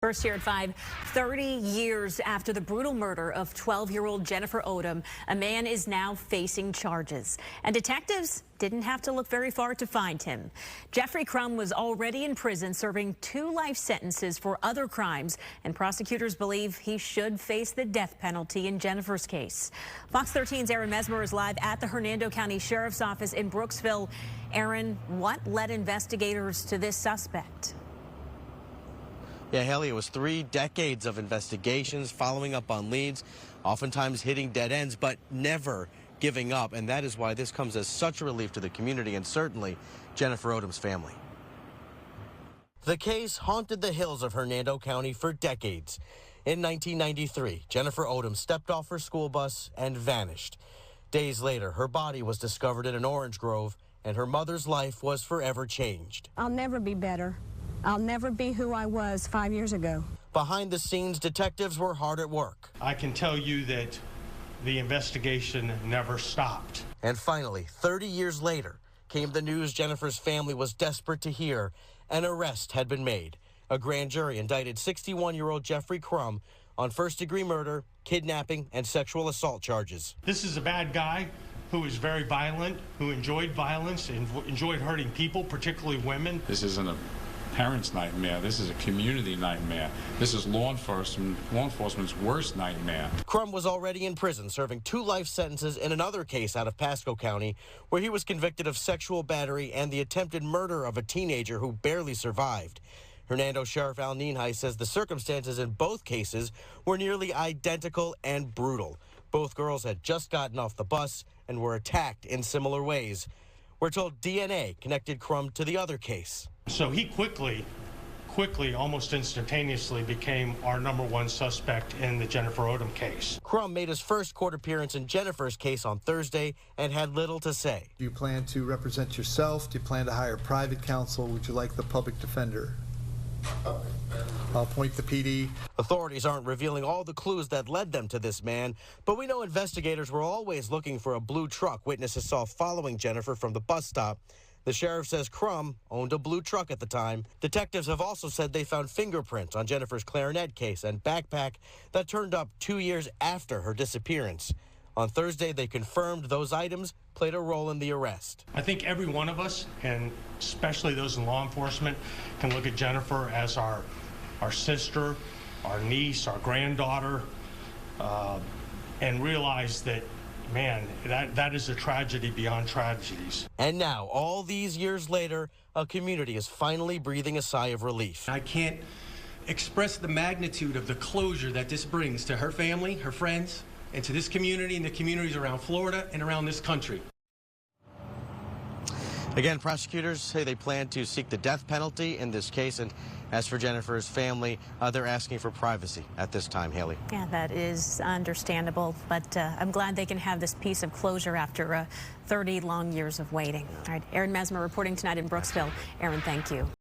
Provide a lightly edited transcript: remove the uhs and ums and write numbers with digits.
First here at 5, 30 years after the brutal murder of 12-year-old Jennifer Odom, a man is now facing charges. And detectives didn't have to look very far to find him. Jeffery Crum was already in prison serving 2 life sentences for other crimes, and prosecutors believe he should face the death penalty in Jennifer's case. Fox 13's Aaron Mesmer is live at the Hernando County Sheriff's Office in Brooksville. Aaron, what led investigators to this suspect? Yeah, Haley, it was 3 decades of investigations, following up on leads, oftentimes hitting dead ends, but never giving up. And that is why this comes as such a relief to the community and certainly Jennifer Odom's family. The case haunted the hills of Hernando County for decades. In 1993, Jennifer Odom stepped off her school bus and vanished. Days later, her body was discovered in an orange grove, and her mother's life was forever changed. I'll never be better. I'll never be who I was 5 years ago. Behind the scenes, detectives were hard at work. I can tell you that the investigation never stopped. And finally, 30 years later, came the news Jennifer's family was desperate to hear. An arrest had been made. A grand jury indicted 61-year-old Jeffery Crum on first-degree murder, kidnapping, and sexual assault charges. This is a bad guy who is very violent, who enjoyed violence, and enjoyed hurting people, particularly women. This isn't a parents' nightmare. This is a community nightmare. This is law enforcement's worst nightmare. Crum was already in prison serving 2 life sentences in another case out of Pasco County, where he was convicted of sexual battery and the attempted murder of a teenager who barely survived. Hernando Sheriff Al Ninhai says the circumstances in both cases were nearly identical and brutal. Both girls had just gotten off the bus and were attacked in similar ways. We're told DNA connected Crum to the other case. So he quickly, almost instantaneously became our #1 suspect in the Jennifer Odom case. Crum made his first court appearance in Jennifer's case on Thursday and had little to say. Do you plan to represent yourself? Do you plan to hire private counsel? Would you like the public defender? I'll appoint the PD. Authorities aren't revealing all the clues that led them to this man, but we know investigators were always looking for a blue truck witnesses saw following Jennifer from the bus stop. The sheriff says Crum owned a blue truck at the time. Detectives have also said they found fingerprints on Jennifer's clarinet case and backpack that turned up 2 years after her disappearance. On Thursday, they confirmed those items played a role in the arrest. I think every one of us, and especially those in law enforcement, can look at Jennifer as our sister, our niece, our granddaughter, and realize that, man, that is a tragedy beyond tragedies. And now, all these years later, a community is finally breathing a sigh of relief. I can't express the magnitude of the closure that this brings to her family, her friends, and to this community and the communities around Florida and around this country. Again, prosecutors say they plan to seek the death penalty in this case. And as for Jennifer's family, they're asking for privacy at this time, Haley. Yeah, that is understandable, but I'm glad they can have this piece of closure after 30 long years of waiting. All right, Aaron Mesmer reporting tonight in Brooksville. Aaron, thank you.